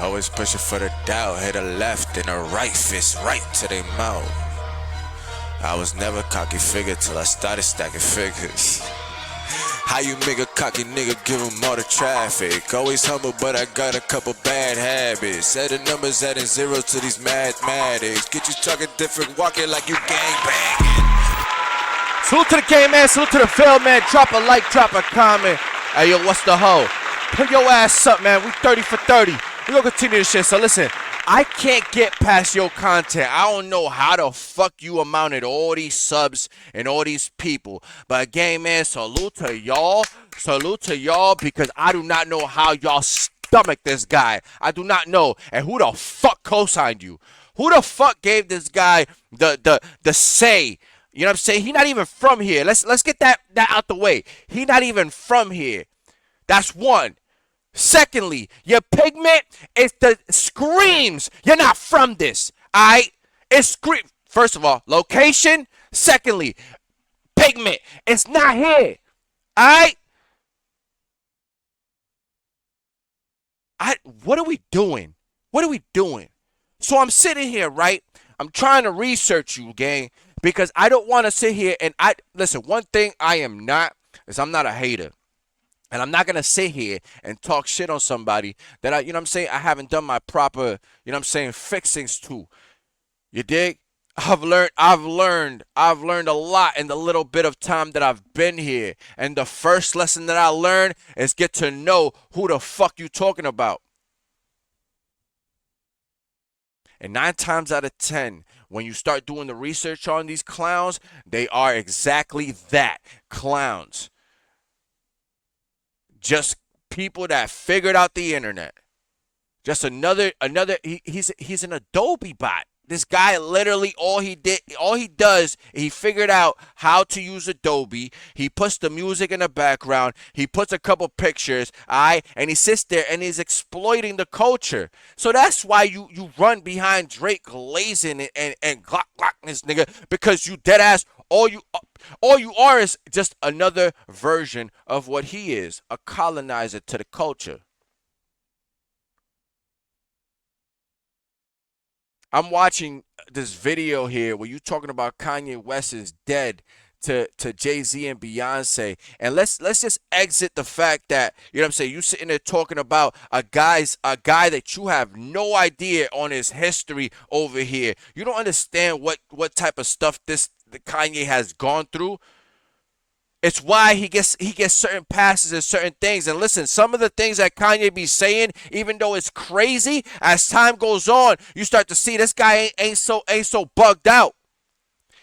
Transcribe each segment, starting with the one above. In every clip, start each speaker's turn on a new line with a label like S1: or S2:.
S1: Always pushing for the doubt. Hit a left and a right fist right to their mouth. I was never cocky figure till I started stacking figures. How you make a cocky nigga give him all the traffic? Always humble, but I got a couple bad habits. Set the numbers adding zeros to these mathematics. Get you talking different, walking like you gang banging.
S2: Salute to the game, man. Salute to the Ville, man. Drop a like, drop a comment. Hey, yo, what's the hoe? Put your ass up, man. We 30 for 30. We gonna continue this shit. So listen, I can't get past your content. I don't know how the fuck you amounted all these subs and all these people. But again, man, salute to y'all. Salute to y'all because I do not know how y'all stomach this guy. I do not know. And who the fuck co-signed you? Who the fuck gave this guy the say? You know what I'm saying? He not even from here. Let's get that out the way. He not even from here. That's one. Secondly, your pigment is the screams you're not from this. Alright? It screams. First of all, location. Secondly, pigment. It's not here. Alright? What are we doing? What are we doing? So I'm sitting here, right? I'm trying to research you, gang, because I don't want to sit here and listen, one thing I am not is I'm not a hater. And I'm not going to sit here and talk shit on somebody that I, you know what I'm saying, I haven't done my proper, you know what I'm saying, fixings to. You dig? I've learned a lot in the little bit of time that I've been here. And the first lesson that I learned is get to know who the fuck you talking about. And 9 times out of 10, when you start doing the research on these clowns, they are exactly that, clowns. Just people that figured out the internet. Just another he's an Adobe bot. This guy literally all he does, he figured out how to use Adobe. He puts the music in the background. He puts a couple pictures, and he sits there and he's exploiting the culture. So that's why you run behind Drake glazing and glock this nigga, because you dead ass all you are is just another version of what he is, a colonizer to the culture. I'm watching this video here where you talking about Kanye West is dead to Jay-Z and Beyonce. And let's just exit the fact that, you know what I'm saying, you sitting there talking about a guy that you have no idea on his history over here. You don't understand what type of stuff the Kanye has gone through. It's why he gets certain passes and certain things. And listen, some of the things that Kanye be saying, even though it's crazy, as time goes on, you start to see this guy ain't so bugged out.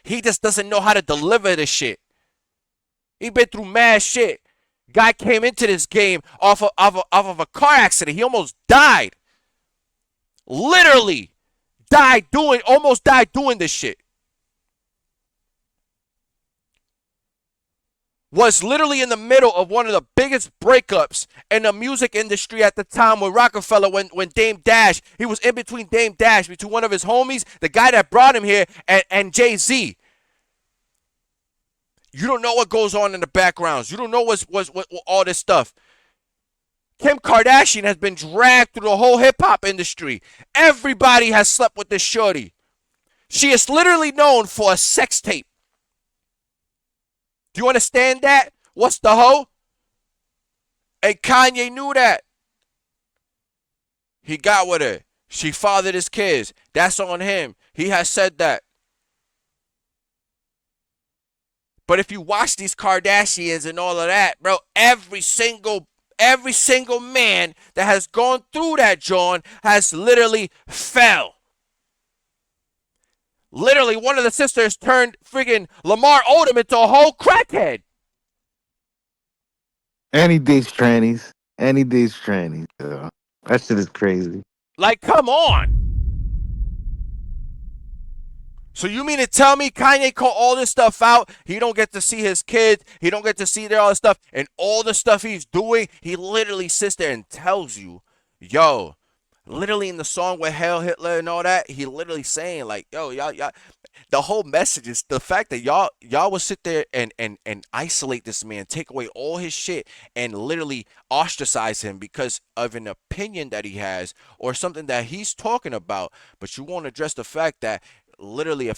S2: He just doesn't know how to deliver the shit. He been through mad shit. Guy came into this game off of a car accident. He almost died. Literally almost died doing this shit. Was literally in the middle of one of the biggest breakups in the music industry at the time with Rockefeller when Dame Dash, he was in between Dame Dash, between one of his homies, the guy that brought him here, and Jay-Z. You don't know what goes on in the backgrounds. You don't know what all this stuff. Kim Kardashian has been dragged through the whole hip-hop industry. Everybody has slept with this shorty. She is literally known for a sex tape. Do you understand that? What's the hoe? And Kanye knew that. He got with her. She fathered his kids. That's on him. He has said that. But if you watch these Kardashians and all of that, bro, every single man that has gone through that, John, has literally fell. Literally, one of the sisters turned friggin' Lamar Odom into a whole crackhead.
S3: Any dates trannies. Any dates trannies. Yeah. That shit is crazy.
S2: Like, come on. So you mean to tell me Kanye caught all this stuff out? He don't get to see his kids. He don't get to see all this stuff. And all the stuff he's doing, he literally sits there and tells you, yo, literally in the song with Hail Hitler and all that, he literally saying like, yo, y'all, the whole message is the fact that y'all will sit there and isolate this man, take away all his shit, and literally ostracize him because of an opinion that he has or something that he's talking about, but you won't address the fact that literally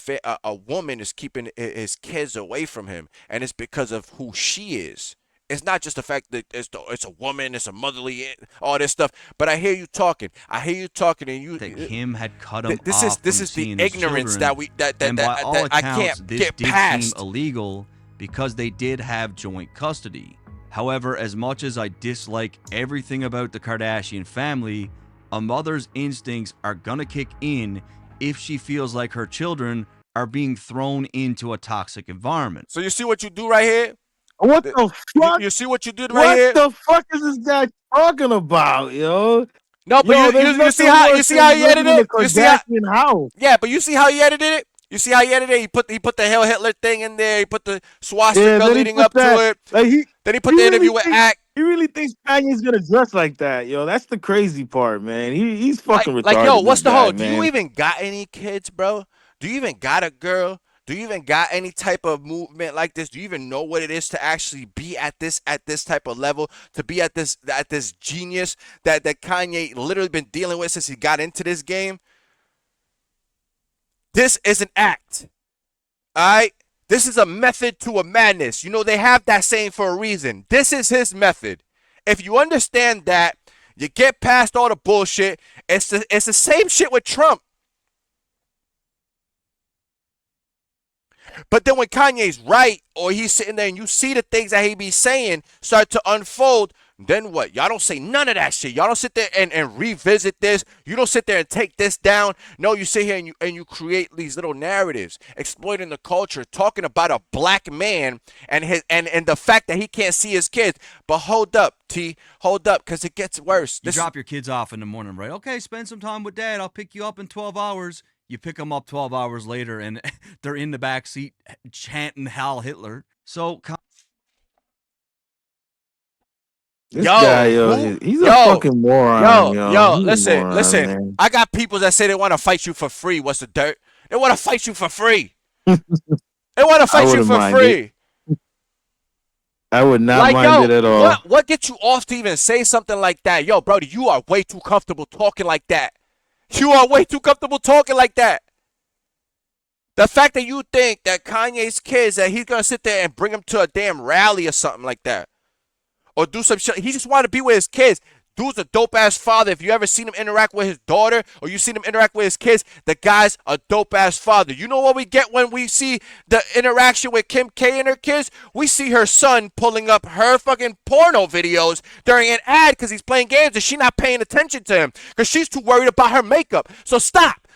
S2: a woman is keeping his kids away from him, and it's because of who she is. It's not just the fact that it's a woman, it's a motherly, all this stuff. But I hear you talking. And you.
S4: That Kim had cut him
S2: This
S4: off.
S2: is the ignorance
S4: that
S2: that I can't get
S4: did
S2: past.
S4: Seem illegal because they did have joint custody. However, as much as I dislike everything about the Kardashian family, a mother's instincts are gonna kick in if she feels like her children are being thrown into a toxic environment.
S2: So you see what you do right here?
S3: What the fuck?
S2: You see what you did right here?
S3: What the fuck is this guy talking about, yo?
S2: No, but you see how he edited it? You see
S3: how?
S2: Yeah, but you see how he edited it? You see how he edited it? He put the Hail Hitler thing in there. He put the swastika leading up to it.
S3: Like
S2: then he put the interview with Act.
S3: He really thinks Kanye's gonna dress like that, yo. That's the crazy part, man. He's fucking retarded.
S2: Like, yo, what's the whole? Do
S3: man.
S2: you even got any kids, bro? Do you even got a girl? Do you even got any type of movement like this? Do you even know what it is to actually be at this type of level? To be at this genius that Kanye literally been dealing with since he got into this game? This is an act. Alright? This is a method to a madness. You know, they have that saying for a reason. This is his method. If you understand that, you get past all the bullshit. It's the same shit with Trump. But then when Kanye's right, or he's sitting there and you see the things that he be saying start to unfold, then what? Y'all don't say none of that shit. Y'all don't sit there and revisit this. You don't sit there and take this down. No, you sit here and you create these little narratives, exploiting the culture, talking about a black man and the fact that he can't see his kids. But hold up, T. Hold up, because it gets worse.
S4: You drop your kids off in the morning, right? Okay, spend some time with Dad. I'll pick you up in 12 hours. You pick them up 12 hours later, and they're in the back seat chanting Heil Hitler. So,
S3: this guy, he's a fucking moron.
S2: Listen.
S3: Man.
S2: I got people that say they want to fight you for free. What's the dirt? They want to fight you for free. They want to fight you for free.
S3: I would not mind it at all.
S2: What gets you off to even say something like that? Yo, Brody, you are way too comfortable talking like that. You are way too comfortable talking like that. The fact that you think that Kanye's kids, that he's going to sit there and bring them to a damn rally or something like that. Or do some shit. He just want to be with his kids. Dude's a dope-ass father. If you ever seen him interact with his daughter or you seen him interact with his kids, the guy's a dope-ass father. You know what we get when we see the interaction with Kim K and her kids? We see her son pulling up her fucking porno videos during an ad because he's playing games and she's not paying attention to him because she's too worried about her makeup. So stop.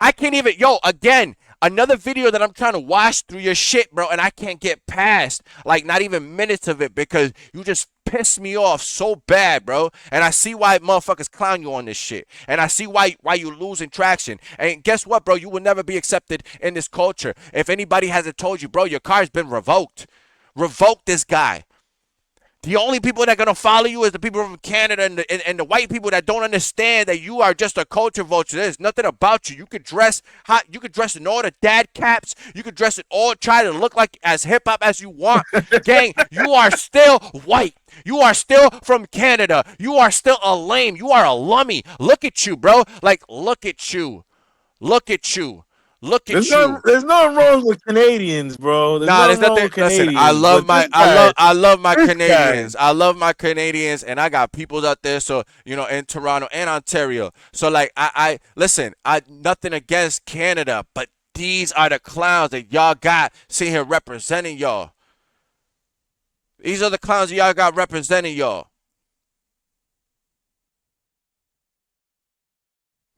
S2: I can't even, again, another video that I'm trying to watch through your shit, bro, and I can't get past, like, not even minutes of it because you just piss me off so bad, bro. And I see why motherfuckers clown you on this shit. And I see why you losing traction. And guess what, bro? You will never be accepted in this culture. If anybody hasn't told you, bro, your car's been revoked. Revoke this guy. The only people that are going to follow you is the people from Canada and the white people that don't understand that you are just a culture vulture. There's nothing about you. You could dress hot. You could dress in all the dad caps. You could dress it all, try to look like as hip-hop as you want. Gang, you are still white. You are still from Canada. You are still a lame. You are a lummy. Look at you, bro. Like, look at you. Look at you. Look at you.
S3: There's nothing wrong with Canadians, bro.
S2: There's nothing. Listen, I love my Canadians. I love my Canadians, and I got people out there. So in Toronto and Ontario. So like, I listen. I nothing against Canada, but these are the clowns that y'all got sitting here representing y'all. These are the clowns that y'all got representing y'all.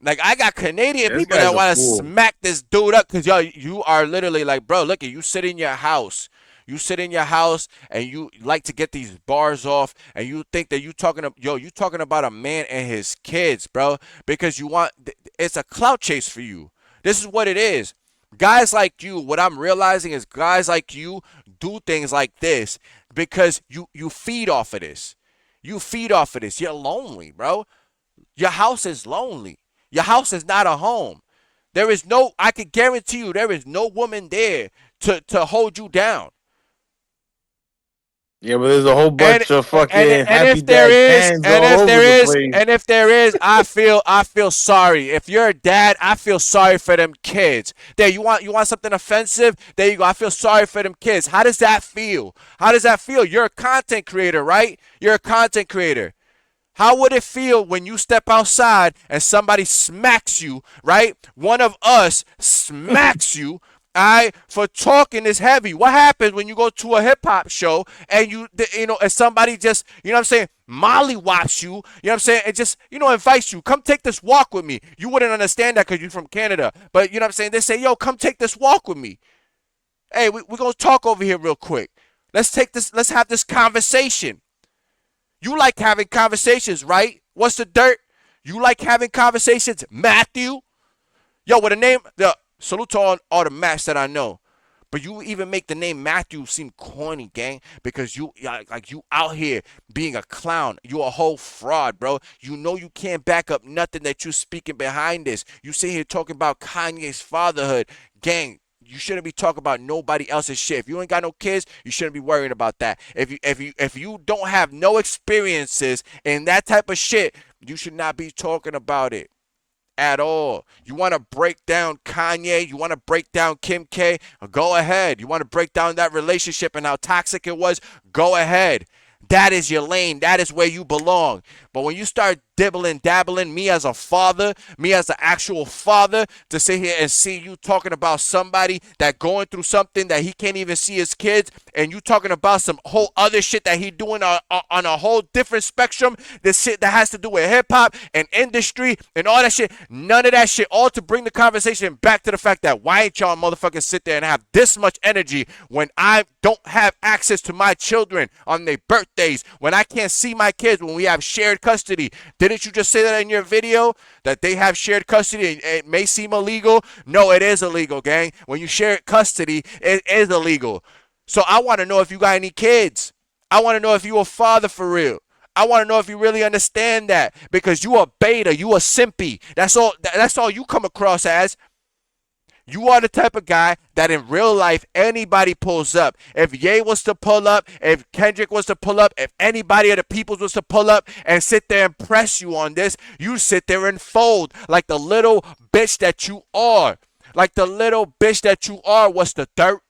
S2: Like, I got Canadian people that want to smack this dude up because, you are literally like, bro, look at you sit in your house. You sit in your house and you like to get these bars off and you think that you talking about a man and his kids, bro, because it's a clout chase for you. This is what it is. Guys like you, what I'm realizing is guys like you do things like this because you feed off of this. You feed off of this. You're lonely, bro. Your house is lonely. Your house is not a home. There is no, I can guarantee you, there is no woman there to hold you down.
S3: Yeah, but there's a whole
S2: And
S3: bunch of
S2: and
S3: fucking
S2: and
S3: happy
S2: if there
S3: dad
S2: is,
S3: cans all over the place.
S2: I feel sorry. If you're a dad, I feel sorry for them kids. There, you want something offensive? There you go. I feel sorry for them kids. How does that feel? How does that feel? You're a content creator, right? You're a content creator. How would it feel when you step outside and somebody smacks you, right? One of us smacks you, for talking this heavy. What happens when you go to a hip hop show and and somebody just, you know what I'm saying, mollywops you, you know what I'm saying, and just, invites you, come take this walk with me. You wouldn't understand that because you're from Canada, but you know what I'm saying, they say, yo, come take this walk with me. Hey, we're going to talk over here real quick. Let's have this conversation. You like having conversations, right? What's the dirt? You like having conversations, Matthew? Yo, with a name, salute to all the Matts that I know. But you even make the name Matthew seem corny, gang, because you out here being a clown. You a whole fraud, bro. You know you can't back up nothing that you speaking behind this. You sit here talking about Kanye's fatherhood, gang. You shouldn't be talking about nobody else's shit. If you ain't got no kids, you shouldn't be worrying about that. If you don't have no experiences in that type of shit, you should not be talking about it at all. You want to break down Kanye? You want to break down Kim K? Go ahead. You want to break down that relationship and how toxic it was? Go ahead. That is your lane. That is where you belong. But when you start dabbling, me as a father, me as an actual father, to sit here and see you talking about somebody that going through something that he can't even see his kids, and you talking about some whole other shit that he doing on a whole different spectrum, this shit that has to do with hip-hop and industry and all that shit, none of that shit, all to bring the conversation back to the fact that why ain't y'all motherfuckers sit there and have this much energy when I don't have access to my children on their birthdays, when I can't see my kids, when we have shared custody. Didn't you just say that in your video, that they have shared custody? It may seem illegal. No, it is illegal, gang. When you share custody, it is illegal. So I want to know if you got any kids. I want to know if you a father for real. I want to know if you really understand that, because you a beta, you a simpy. That's all you come across as. You are the type of guy that in real life anybody pulls up. If Ye was to pull up, if Kendrick was to pull up, if anybody of the peoples was to pull up and sit there and press you on this, you sit there and fold like the little bitch that you are. Like the little bitch that you are. What's the dirt?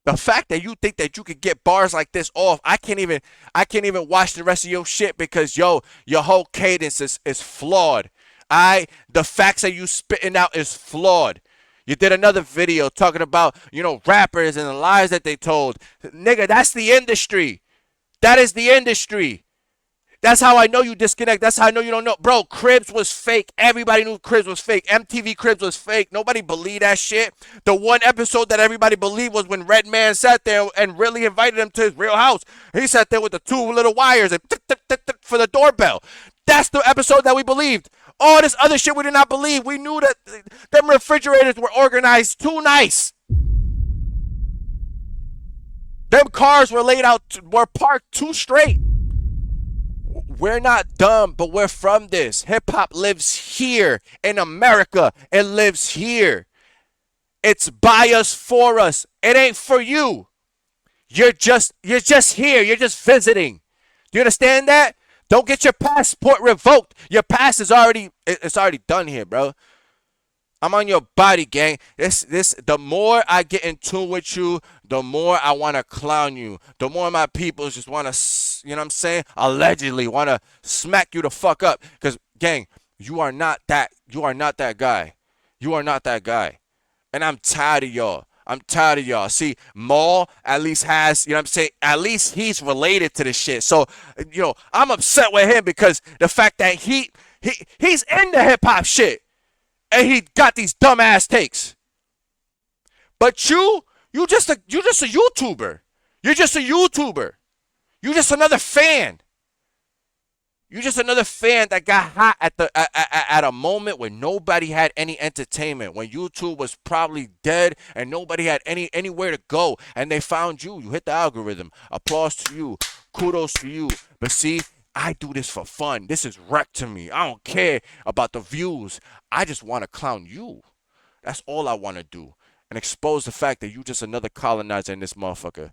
S2: The fact that you think that you could get bars like this off, I can't even watch the rest of your shit because your whole cadence is flawed. The facts that you spitting out is flawed. You did another video talking about, rappers and the lies that they told. Nigga, that's the industry. That is the industry. That's how I know you disconnect. That's how I know you don't know. Bro, Cribs was fake. Everybody knew Cribs was fake. MTV Cribs was fake. Nobody believed that shit. The one episode that everybody believed was when Redman sat there and really invited him to his real house. He sat there with the two little wires and for the doorbell. That's the episode that we believed. All this other shit we did not believe. We knew that them refrigerators were organized too nice. Them cars were were parked too straight. We're not dumb, but we're from this. Hip-hop lives here in America. It lives here. It's by us, for us. It ain't for you. You're just here. You're just visiting. Do you understand that? Don't get your passport revoked. Your pass is already done here, bro. I'm on your body, gang. The more I get in tune with you, the more I want to clown you. The more my people just want to, you know what I'm saying, allegedly want to smack you the fuck up. Because, gang, you are not that guy. You are not that guy. And I'm tired of y'all. See, Maul at least has, you know what I'm saying, at least he's related to this shit. So, I'm upset with him because the fact that he's in the hip hop shit and he got these dumbass takes. But you just a YouTuber. You're just a YouTuber. You're just another fan. You just another fan that got hot at a moment when nobody had any entertainment, when YouTube was probably dead and nobody had anywhere to go, and they found you. You hit the algorithm. Applause to you. Kudos to you. But see, I do this for fun. This is rec to me. I don't care about the views. I just want to clown you. That's all I want to do. And expose the fact that you just another colonizer in this motherfucker.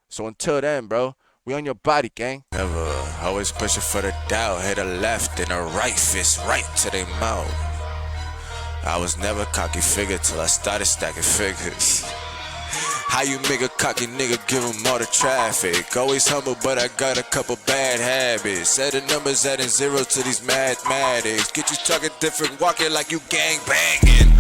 S2: So until then, bro, we on your body, gang.
S1: Never, always pushing for the doubt. Hit a left and a right fist right to their mouth. I was never cocky figure till I started stacking figures. How you make a cocky nigga give him all the traffic? Always humble, but I got a couple bad habits. Adding numbers, adding zeros to these mathematics. Get you talking different, walking like you gang banging.